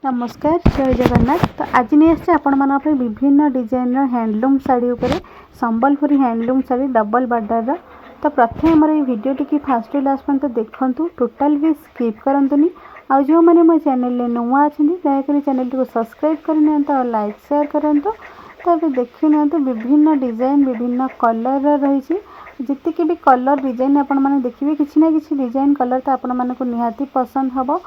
नमस्कार जय जगन्नाथ। तो आज नहीं आसे आपण विभिन्न डिजाइन हैंडलूम साड़ी उपरे Sambalpuri handloom sari double border. तो प्रथम आम ये वीडियो टी फास्ट लास्ट पर्यंत देखूँ, टोटाल भी स्किप करंतुनी। आ जो मैंने मो चैनल नुआ अच्छा दयाकोरी चैनल को सब्सक्राइब करनी और लाइक शेयर करूँ। तो ये देखी नि विभिन्न डिजाइन विभिन्न कलर रही जितकी भी कलर डिजाइन आपण मैंने देखिए किसी ना कि डिजाइन कलर तो आपण मानक निहाती पसंद हम।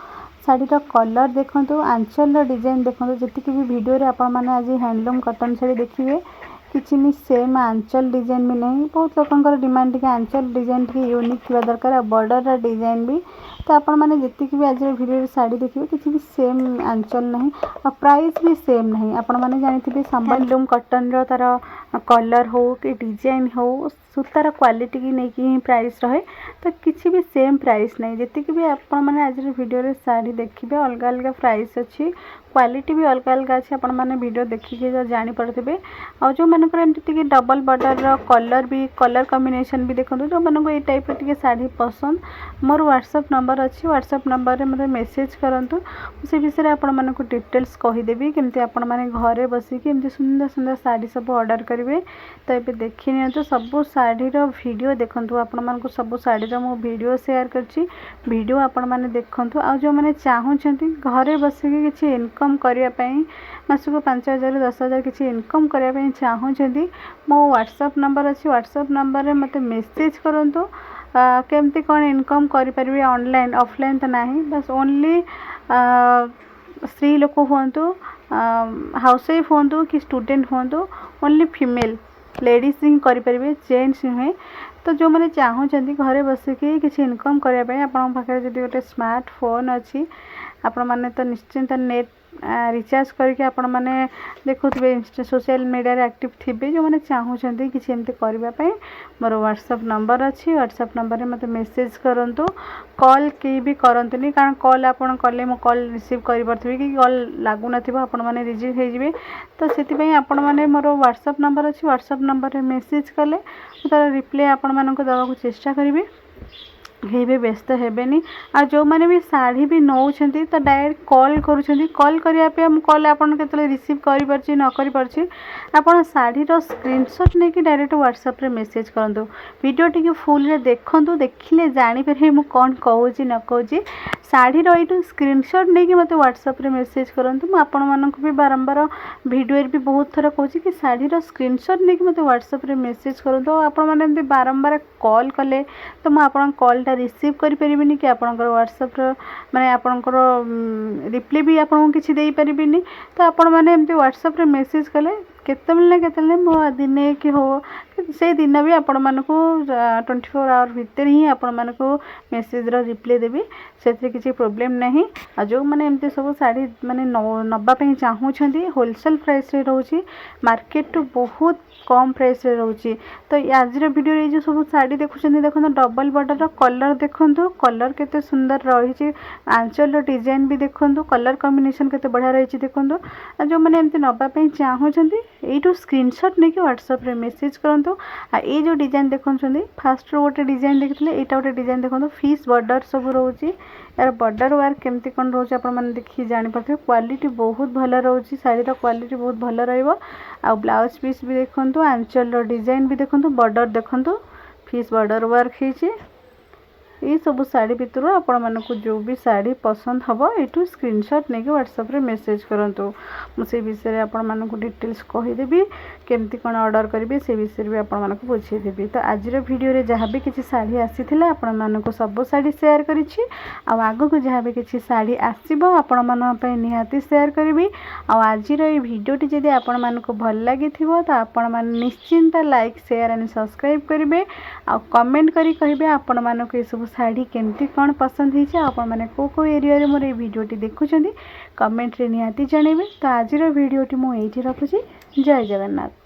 शाढ़ीर कलर देखो आंचल डिजाइन देखो जी भी वीडियो रे आपण मैंने आज हैंडलूम कटन शाड़ी देखिए किसी भी सेम आंचल डिजाइन भी नहीं। बहुत लोकर डिमांड टी आंचल डिजाइन टी यूनिक थी दरकार बॉर्डर डिजाइन भी। तो आपण मैंने जी भी आज वीडियो साड़ी देखिए किसी भी सेम आंचल नहीं और प्राइस भी सेम नहीं। आपण मैंने जानी हैंडलूम कटन तार कलर हो कि डिजाइन हो सूतार क्वालिटी की नहीं कि प्राइस रहे। तो किसी भी सेम प्राइस नहीं। जी भी आपण मैंने आज वीडियो साड़ी देखिए अलग अलग प्राइस अच्छी क्वालिटी भी अलग अलग अच्छी। आपण मैंने वीडियो देखिए जानीपे और जो मानक एमती डबल बॉर्डर कलर भी कलर कॉम्बिनेशन भी देखो जो मानक ये टाइप टी साड़ी पसंद मोर व्हाट्सएप नंबर अच्छी व्हाट्सएप नंबर में मतलब मेसेज करूँ से विषय आपण मानक डिटेल्स कहीदेवी केमती आपण मैंने घरे बसिकी एमती सुंदर सुंदर साड़ी सब ऑर्डर करेंगे। तो ये देखी नि सबू शाढ़ीर वीडियो देखूँ आपण मानक सब शाढ़ीर मो वीडियो शेयर करछि वीडियो आपण मैंने देखूँ। आ जो मैंने चाहूँगी घरे बसिकी किसी इनकम करने मासक 5,000 10,000 किसी इनकम करने चाहूँगी मो व्हाट्सएप नंबर अच्छी व्हाट्सएप नंबर में मत मेसेज करूँ। केमती कौन इनकम करें ऑनलाइन ऑफलाइन तो नहीं बस ओनली स्त्री लोक हूँ हाउस वाइफ हूँ कि स्टूडेंट हूँ ओनली फीमेल लेडीज ही करेंगे जेंट्स नुहे। तो जो मैंने चाहूँगी घरे बसिकी किसी इनकम करने आपण पाखे जब गोटे स्मार्टफोन अच्छी आपण मैंने तो निश्चिंत नेट रिचार्ज करके आपण मैंने देखुए सोशल मीडिया एक्टिव थे जो मैंने चाहूँगी किसी एमती करने मोर व्हाट्सएप नंबर अच्छी व्हाट्सएप नंबर में मत मेसेज करूँ। कॉल कहीं भी करंतुनी कारण कॉल आपन कले मो कॉल रिसीव करि कि कॉल लागू नथिबो आपण माने रिजेक्ट हो जाए। तो से आपण माने मोर व्हाट्सएप नंबर अच्छी व्हाट्सएप नंबर में मेसेज कले तार रिप्लाई आपण मानक देवाक चेष्टा करी हे भी व्यस्त हेबेनी। आ जो मैंने भी साड़ी भी नौ तो डायरेक्ट कॉल करूँ कॉल करने कॉल आपन के रिसीव कर न कर आपन शाढ़ीर स्क्रीनशॉट नहीं कि डायरेक्ट व्हाट्सएप रे मेसेज करूँ वीडियो टी फुल रे देखूँ देखिले जानीपर मुझे कौन कहूँ न कहूँ शाढ़ीर यू स्क्रीनशॉट नहीं कि मतलब व्हाट्सएप रे मेसेज करूँ। मुझे भी बारंबार वीडियो भी बहुत थर कहूँ कि शाढ़ीर स्क्रीनशॉट नहीं कि मतलब व्हाट्सएप रे मेसेज करूँ। तो आपण मैंने बारंबार कॉल कले तो मुझे कॉलटा रिसीव करें कि आपंकर व्हाट्सएप माने आपंकर रिप्लाई भी आपको किसी दे पारिनी। तो आपण मैंने एमती व्हाट्सएप रे मेसेज कले केतले मो दिने कि हो से दिन भी आपण मानक 24 आवर भितर ही आपण मानक मेसेज रिप्लाई देवी से किसी प्रोब्लेम नहीं। आ जो मैंने एमती सब साड़ी माने नवापाई चाहूँगी होलसेल प्राइस रे रोची मार्केट टू बहुत कम प्राइस रे रोची। तो आज वीडियो ये जो सब साड़ी देखुं देखो डबल बॉर्डर कलर देखूँ कलर केते सुंदर रही आंचल डिजाइन भी देखूँ कलर कॉम्बिनेशन केते बढ़िया रही देखूँ। जो मैंने एमती नवापाई चाहूँगी यू स्क्रीनशॉट नहीं कि व्हाट्सएप रे मेसेज करूँ। ये जो डिजाइन देखुं फास्ट गोटे डिजाइन देखते यहाँ गोटे डिजाइन देखो फिश बॉर्डर सब रोचे यार बॉर्डर वर्क केमती कौन रोचे आप देखिए जानीपे क्वालिटी बहुत भल रोचे शाढ़ीर क्वालिटी बहुत भल रहा। ब्लाउज पीस भी देखो आंचल डिजाइन भी देखो बॉर्डर देखो फिश बॉर्डर वर्क होती ये सब साड़ी भितर आपण मानक जो भी साड़ी पसंद हम यू स्क्रीनशॉट नहीं कि व्हाट्सएप रे मेसेज करूँ मुझे विषय आपण मानक डिटेल्स कहीदेवी केमती कौन ऑर्डर करेंगे से विषय भी आपण मानक बुझेदेवी। तो आज वीडियो रे जहाँ भी किसी साड़ी आसी आपण मानक सब साड़ी शेयर करिछि आग को जहाँ भी किसी साड़ी आसो आपण मानी निहाती शेयर करी। आज ये वीडियो टी जदि आपण मानक भल लगी तो आपण मैंने निश्चिंत लाइक शेयर एंड सब्सक्राइब करेंगे आ कमेंट करी कहिबे आपण मानक ये सब साड़ी केमती कौन पसंद होती आपण मैंने को एरिया रे मोर वीडियो टी देखुं कमेंट रे निहाती जनइबे। तो आज वीडियो टी मुझे रखुची जय जगन्नाथ।